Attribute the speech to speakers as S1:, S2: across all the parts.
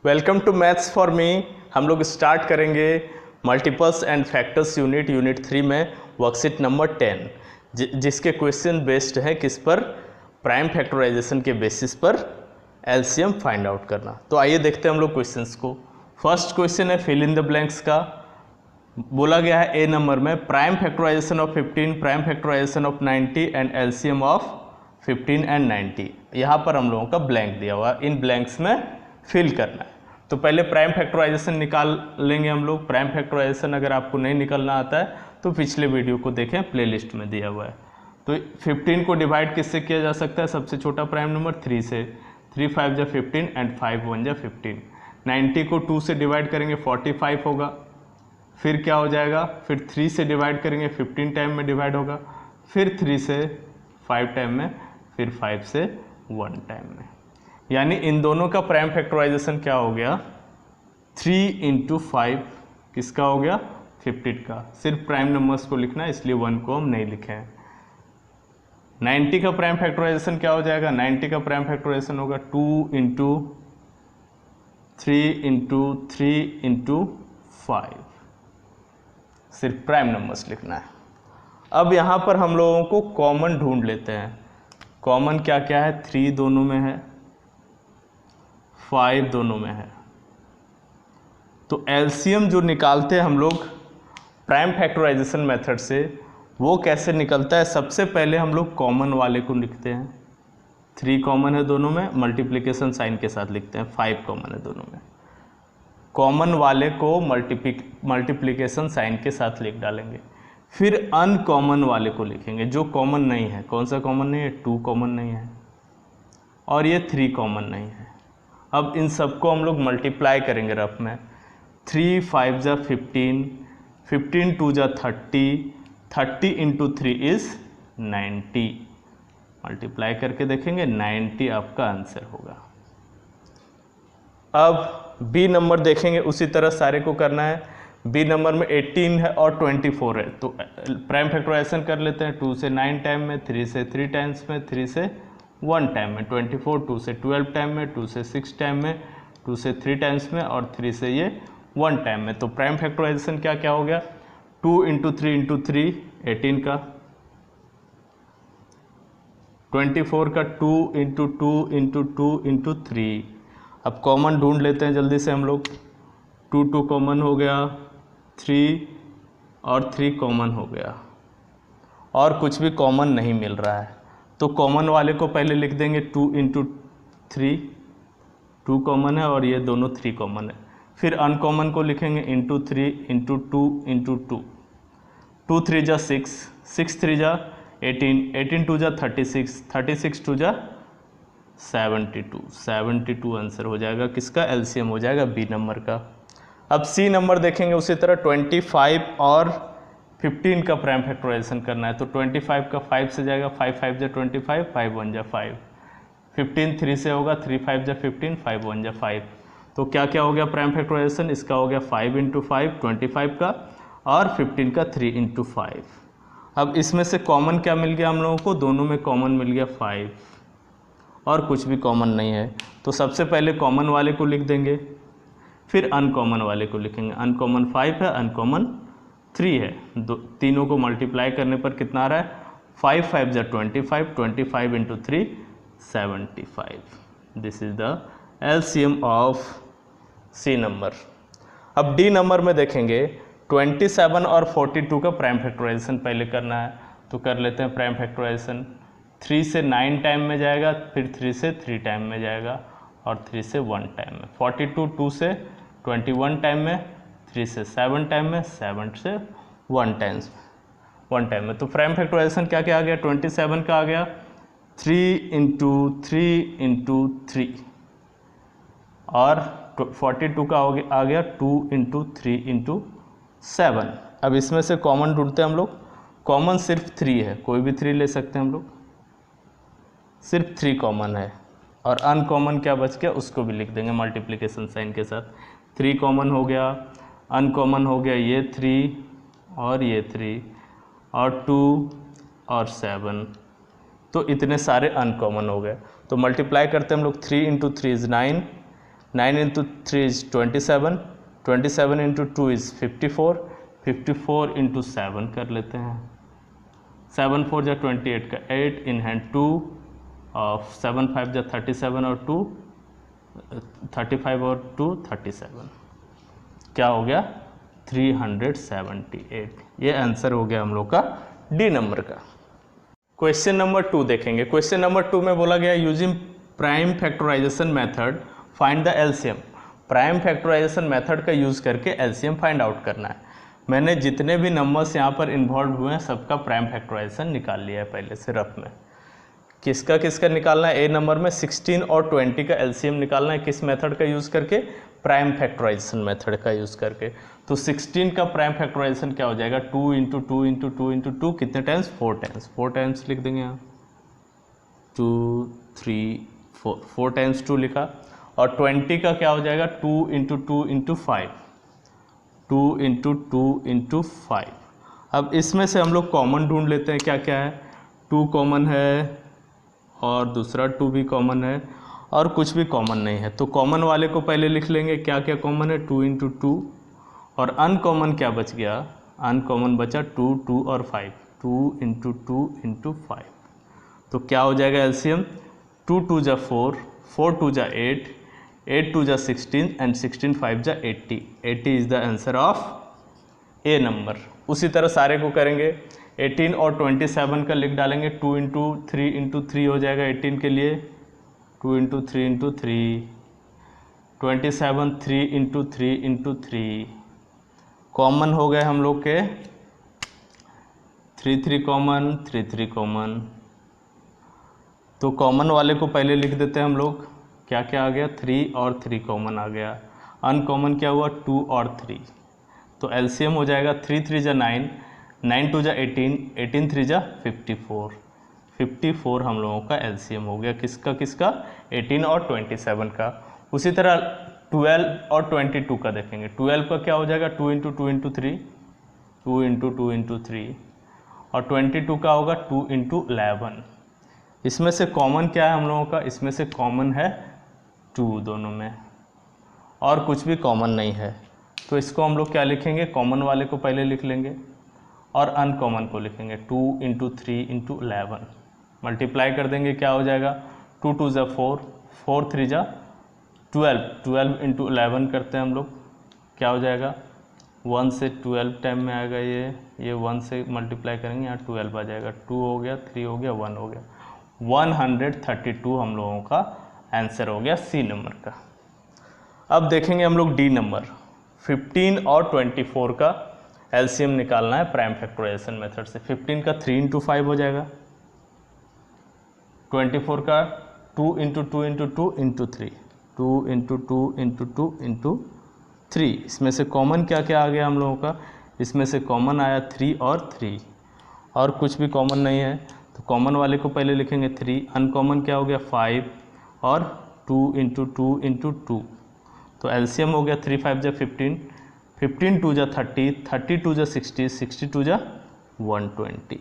S1: Welcome to maths for me. हम लोग start करेंगे मल्टीपल्स एंड फैक्टर्स यूनिट 3 में वर्कशीट नंबर 10 जिसके क्वेश्चन बेस्ड है किस पर, प्राइम फैक्टराइजेशन के बेसिस पर एलसीएम फाइंड आउट करना। तो आइए देखते हैं हम लोग क्वेश्चंस को। फर्स्ट क्वेश्चन है फिल इन द ब्लैंक्स का। बोला गया है ए नंबर में prime factorisation of 15, prime factorisation of 90 and LCM of 15 and 90। यहाँ पर हम लोगों का ब्लैंक दिया हुआ, इन ब्लैंक्स में फिल करना है। तो पहले प्राइम फैक्टराइजेशन निकाल लेंगे हम लोग। प्राइम फैक्टराइजेशन अगर आपको नहीं निकलना आता है तो पिछले वीडियो को देखें, प्लेलिस्ट में दिया हुआ है। तो 15 को डिवाइड किससे किया जा सकता है? सबसे छोटा प्राइम नंबर 3 से। 3 5 जा 15 एंड 5 1 जा 15। 90 को 2 से डिवाइड करेंगे 45 होगा। फिर क्या हो जाएगा? फिर 3 से डिवाइड करेंगे 15 टाइम में डिवाइड होगा। फिर 3 से 5 टाइम में, फिर 5 से 1 टाइम में। यानी इन दोनों का प्राइम फैक्टराइजेशन क्या हो गया? 3 × 5 किसका हो गया? 15 का। सिर्फ प्राइम नंबर्स को लिखना है, इसलिए 1 को हम नहीं लिखे हैं। 90 का प्राइम फैक्टराइजेशन क्या हो जाएगा? 90 का प्राइम फैक्टराइजेशन होगा 2 × 3 × 3 × 5। सिर्फ प्राइम नंबर्स लिखना है। अब यहाँ पर हम लोगों को कॉमन ढूंढ लेते हैं। कॉमन क्या क्या है? 3 दोनों में है, 5 दोनों में है। तो एलसीएम जो निकालते हैं हम लोग प्राइम फैक्टराइजेशन मेथड से, वो कैसे निकलता है? सबसे पहले हम लोग कॉमन वाले को लिखते हैं। 3 कॉमन है दोनों में, मल्टीप्लिकेशन साइन के साथ लिखते हैं। 5 कॉमन है दोनों में, कॉमन वाले को मल्टीप्लिकेशन साइन के साथ लिख डालेंगे। फिर अनकॉमन वाले को लिखेंगे, जो कॉमन नहीं है। कौन सा कॉमन नहीं है? 2 कॉमन नहीं है और ये 3 कॉमन नहीं है। अब इन सबको हम लोग मल्टीप्लाई करेंगे रफ में। 3 5 जा 15, 15 2 जा 30, 30 × 3 इज़ 90। मल्टीप्लाई करके देखेंगे, 90 आपका आंसर होगा। अब बी नंबर देखेंगे, उसी तरह सारे को करना है। बी नंबर में 18 है और 24 है। तो प्राइम फैक्टराइजेशन कर लेते हैं। 2 से 9 टाइम में, 3 से 3 टाइम्स में, 3 से 1 टाइम में। 24 2 से 12 टाइम में, 2 से 6 टाइम में, 2 से 3 टाइम्स में और 3 से ये 1 टाइम में। तो प्राइम फैक्टराइजेशन क्या क्या हो गया? 2 × 3 × 3 18 का, 24 का 2 × 2 × 2 × 3। अब कॉमन ढूंढ लेते हैं जल्दी से हम लोग। 2 2 कॉमन हो गया, 3 और 3 कॉमन हो गया, और कुछ भी कॉमन नहीं मिल रहा है। तो कॉमन वाले को पहले लिख देंगे 2 × 3, 2 कॉमन है और ये दोनों 3 कॉमन है। फिर अनकॉमन को लिखेंगे × 3 × 2 × 2। 2 3 जा 6, 6 3 जा 18, 18 2 जा 36, 36 2 जा 72, 72 आंसर हो जाएगा। किसका? एलसीएम हो जाएगा बी नंबर का। अब सी नंबर देखेंगे, उसी तरह 25 और 15 का प्राइम फैक्टराइजेशन करना है। तो 25 का 5 से जाएगा, 5 5 जा 25, 5 1 जा 5। 15 3 से होगा, 3 5 जा 15, 5 1 जा 5। तो क्या क्या हो गया प्राइम फैक्टराइजेशन? इसका हो गया 5 × 5 25 का, और 15 का 3 × 5। अब इसमें से कॉमन क्या मिल गया हम लोगों को? दोनों में कॉमन मिल गया 5 और कुछ भी कॉमन नहीं है। तो सबसे पहले कॉमन वाले को लिख देंगे, फिर अनकॉमन वाले को लिखेंगे। अनकॉमन 5 है, अनकॉमन 3 है। तीनों को मल्टीप्लाई करने पर कितना आ रहा है? 5 5 जा 25, 25 × 3 75। This is the LCM of C number. अब डी नंबर में देखेंगे 27 और 42 का प्राइम फैक्टराइजेशन पहले करना है। तो कर लेते हैं प्राइम फैक्टराइजेशन। 3 से 9 टाइम में जाएगा, फिर 3 से 3 टाइम में जाएगा और 3 से 1 टाइम में। 42 2 से 21 टाइम में, 3 से 7 टाइम में, 7 से 1 टाइम में। तो प्राइम फैक्टराइजेशन क्या क्या आ गया? 27 का आ गया 3 × 3 × 3 और 42 का आ गया 2 × 3 × 7। अब इसमें से कॉमन ढूंढते हैं हम लोग। कॉमन सिर्फ 3 है, कोई भी 3 ले सकते हैं हम लोग। सिर्फ 3 कॉमन है और अनकॉमन क्या बच गया उसको भी लिख देंगे मल्टीप्लिकेशन साइन के साथ। 3 कॉमन हो गया, अनकॉमन हो गया ये 3 और ये 3 और 2 और 7। तो इतने सारे अनकॉमन हो गए। तो मल्टीप्लाई करते हैं हम लोग। 3 × 3 is 9, 9 into 3 is 27, 27 into 2 is 54, 54 into 7 कर लेते हैं, 7 4 जा 28 का 8 इन हैंड 2 और 7 5 जा 37 और 2 35 और 2 37, क्या हो गया 378। ये आंसर हो गया हम लोग का डी नंबर का। क्वेश्चन नंबर 2 देखेंगे। क्वेश्चन नंबर 2 में बोला गया using prime factorisation method find the LCM. Prime factorisation method का यूज़ करके एलसीएम फाइंड आउट करना है। मैंने जितने भी नंबर्स यहाँ पर इन्वॉल्व हुए हैं सबका प्राइम फैक्टराइजेशन निकाल लिया है पहले से रफ में। किसका किसका निकालना है, ए नंबर में 16 और 20 का एलसीएम निकालना है, किस मेथड का यूज़ करके, प्राइम फैक्टराइजेशन मेथड का यूज़ करके। तो 16 का प्राइम फैक्टराइजेशन क्या हो जाएगा, 2 इंटू 2 इंटू 2 इंटू 2 कितने टाइम्स, 4 टाइम्स, 4 टाइम्स लिख देंगे यहाँ, 2 3 4, 4 टाइम्स 2 लिखा। और 20 का क्या हो जाएगा, 2 इंटू 2 इंटू 5, 2 इंटू 2 इंटू 5। अब इसमें से हम लोग कॉमन ढूंढ लेते हैं, क्या क्या है, 2 कॉमन है और दूसरा 2 भी कॉमन है और कुछ भी कॉमन नहीं है। तो कॉमन वाले को पहले लिख लेंगे, क्या क्या कॉमन है, 2 इंटू 2, और अनकॉमन क्या बच गया, अनकॉमन बचा 2 2 और 5, 2 इंटू 2 इंटू 5। तो क्या हो जाएगा एलसीएम, 2 2 जा 4, 4 2 जा 8, 8 2 जा 16 एंड 16 5 जा 80, 80 is the answer of A number. उसी तरह सारे को करेंगे, 18 और 27 का लिख डालेंगे, 2 इंटू 3 इंटू 3 हो जाएगा 18 के लिए, 2 into 3 into 3, 27 3 into 3 into 3, common हो गए हम लोग के 3 3 कॉमन, 3 3 कॉमन। तो कॉमन वाले को पहले लिख देते हैं हम लोग, क्या क्या आ गया, 3 और 3 कॉमन आ गया। अनकॉमन क्या हुआ, 2 और 3। तो एलसीएम हो जाएगा 3 3 जा 9, 9 2 जा 18, 18 3 जा 54, 54 हम लोगों का एलसीएम हो गया, किसका किसका, 18 और 27 का। उसी तरह 12 और 22 का देखेंगे, 12 का क्या हो जाएगा, 2 इंटू 2 इंटू 3, 2 इंटू 2 इंटू 3, और 22 का होगा 2 इंटू 11। इसमें से कॉमन क्या है हम लोगों का, इसमें से कॉमन है 2 दोनों में, और कुछ भी कॉमन नहीं है। तो इसको हम लोग क्या लिखेंगे, कॉमन वाले को पहले लिख लेंगे और अनकॉमन को लिखेंगे, 2 इंटू 3 इंटू 11, मल्टीप्लाई कर देंगे, क्या हो जाएगा, 2 2 जा 4, 4 3 जा 12, 12 इंटू 11 करते हैं हम लोग, क्या हो जाएगा, 1 से 12 टाइम में आएगा, ये 1 से मल्टीप्लाई करेंगे, यहाँ 12 आ जाएगा, 2 हो गया, 3 हो गया, 1 हो गया, 132 हम लोगों का आंसर हो गया सी नंबर का। अब देखेंगे हम लोग डी नंबर, 15 और 24 का एलसीएम निकालना है प्राइम फैक्टराइजेशन मेथड से। 15 का 3 इंटू 5 हो जाएगा, 24 का 2 into 2 into 2 into 3, 2 into 2 into 2 into 3। इसमें से कॉमन क्या क्या आ गया हम लोगों का, इसमें से कॉमन आया 3 और 3, और कुछ भी कॉमन नहीं है। तो कॉमन वाले को पहले लिखेंगे 3, अनकॉमन क्या हो गया 5 और 2 इंटू 2 इंटू 2। तो एलसीएम हो गया 3 5 जा 15, 15 2 जा 30, 30 2 जा 60, 60 2 जा 120।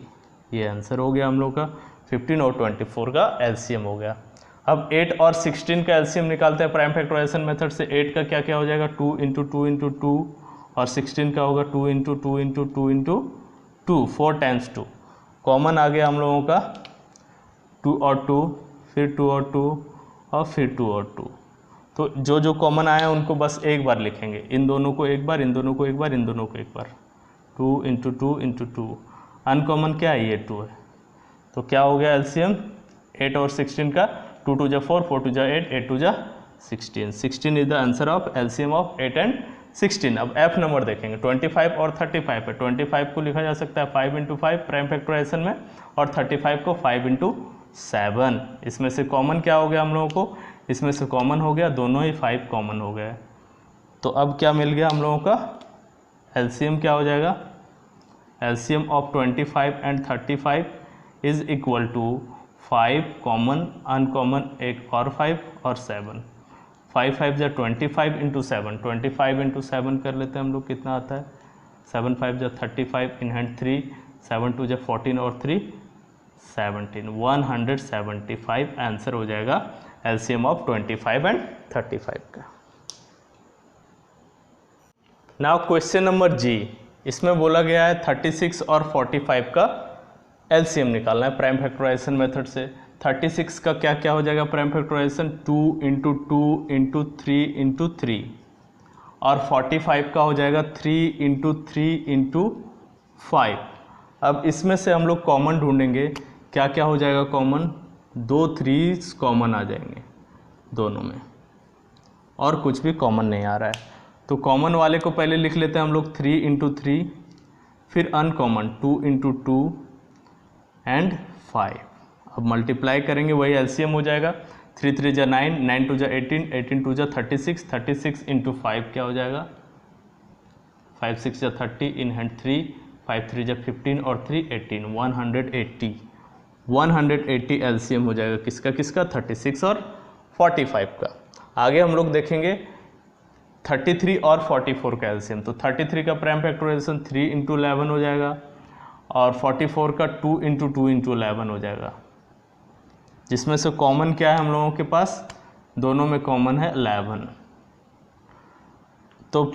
S1: ये आंसर हो गया हम लोग का 15 और 24 का एलसीएम हो गया। अब 8 और 16 का एलसीएम निकालते हैं प्राइम फैक्टराइजेशन मेथड से। 8 का क्या क्या हो जाएगा, 2 इंटू 2 इंटू 2, और 16 का होगा 2 into 2 into 2 into 2, 4 times 2। Common आ गया हम लोगों का 2 और 2, फिर 2 और 2, और फिर 2 और 2। तो जो जो कॉमन आए हैं उनको बस एक बार लिखेंगे, इन दोनों को एक बार, इन दोनों को एक बार, इन दोनों को एक बार, 2 इंटू 2 इंटू 2। अनकॉमन क्या है, ये 2 है। तो क्या हो गया एलसीएम 8 और 16 का, 2 2 जा 4, 4 2 जा 8, 8 2 जा 16, 16 is the answer of LCM of 8 and 16। अब एफ नंबर देखेंगे, 25 और 35 है। 25 को लिखा जा सकता है 5 इंटू 5 प्राइम फैक्टराइजेशन में, और 35 को 5 इंटू 7। इसमें से कॉमन क्या हो गया हम लोगों को, इसमें से कॉमन हो गया, दोनों ही 5 कॉमन हो गए। तो अब क्या मिल गया हम लोगों का, एलसीएम क्या हो जाएगा, LCM of 25 and 35 is equal to 5 common, uncommon एक और 5 और 7, 5 5 जा 25 इंटू 7, 25 इंटू 7 कर लेते हैं हम लोग, कितना आता है, 7 5 जा 35 इन हैंड 3, 7 2 जा 14 और 3 17, 175 आंसर हो जाएगा एलसीएम ऑफ 25 एंड 35 का। नाउ क्वेश्चन नंबर जी, इसमें बोला गया है 36 और 45 का एलसीएम निकालना है प्राइम फैक्टराइजेशन मेथड से। 36 का क्या क्या हो जाएगा प्राइम फैक्टराइजेशन, 2 × 2 × 3 × 3, और 45 का हो जाएगा 3 × 3 × 5। अब इसमें से हम लोग कॉमन ढूंढेंगे, क्या क्या हो जाएगा कॉमन, 2 3 कॉमन आ जाएंगे दोनों में, और कुछ भी कॉमन नहीं आ रहा है। तो कॉमन वाले को पहले लिख लेते हैं हम लोग 3 × 3, फिर अनकॉमन 2 × 2 एंड 5। अब मल्टीप्लाई करेंगे, वही एलसीएम हो जाएगा, 3 3 जा 9, 9 2 जा 18, 18 2 जा 36, 36 × 5 क्या हो जाएगा, 5 6 जा 30, इन हैंड 3, 5 3 जा 15 और 3 18, 180। 180 एलसीएम हो जाएगा किसका किसका, 36 और 45 का। आगे हम लोग देखेंगे 33 और 44 का एलसीएम। तो 33 का प्राइम फैक्टराइजेशन 3 × 11 हो जाएगा, और 44 का 2 × 2 × 11 हो जाएगा, जिसमें से कॉमन क्या है हम लोगों के पास, दोनों में कॉमन है 11। तो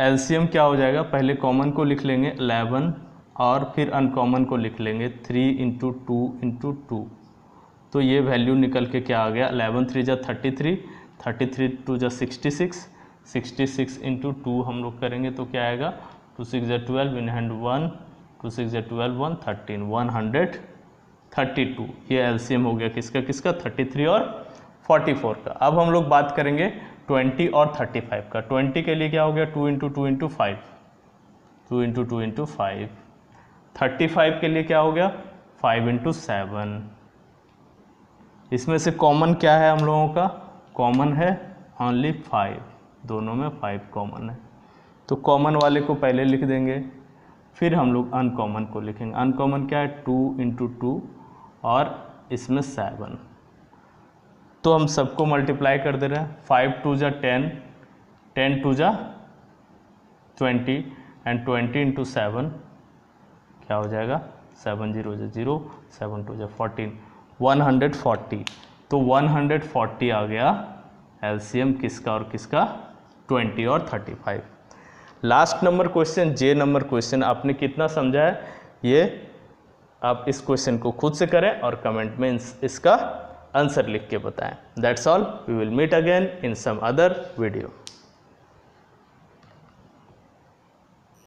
S1: एलसीएम क्या हो जाएगा, पहले कॉमन को लिख लेंगे 11 और फिर अनकॉमन को लिख लेंगे 3 × 2 × 2। तो ये वैल्यू निकल के क्या आ गया, 11 3 जा 33, 33 2 जा 66, 66 × 2 हम लोग करेंगे तो क्या आएगा, 2 6 जा 12, इन हैंड 1, 2 6 जा 12 1 13, 132। ये एलसीएम हो गया किसका किसका, 33 और 44 का। अब हम लोग बात करेंगे 20 और 35 का। 20 के लिए क्या हो गया, 2 × 2 × 5, 2 × 2 × 5। 35 के लिए क्या हो गया, 5 × 7। इसमें से कॉमन क्या है हम लोगों का, कॉमन है ओनली 5, दोनों में 5 कॉमन है। तो कॉमन वाले को पहले लिख देंगे, फिर हम लोग अनकॉमन को लिखेंगे। अनकॉमन क्या है, 2 × 2 और इसमें 7। तो हम सबको मल्टीप्लाई कर दे रहे हैं, 5 2 जा 10, 10 2 जा 20 एंड 20 × 7 क्या हो जाएगा, 7 0 जा 0, 7 2 जा 14, 140। तो 140 आ गया एलसीएम किसका और किसका, 20 और 35। लास्ट नंबर क्वेश्चन, जे नंबर क्वेश्चन, आपने कितना समझा है ये आप इस क्वेश्चन को खुद से करें और कमेंट में इसका आंसर लिख के बताएं। That's all, we will meet again in some other video.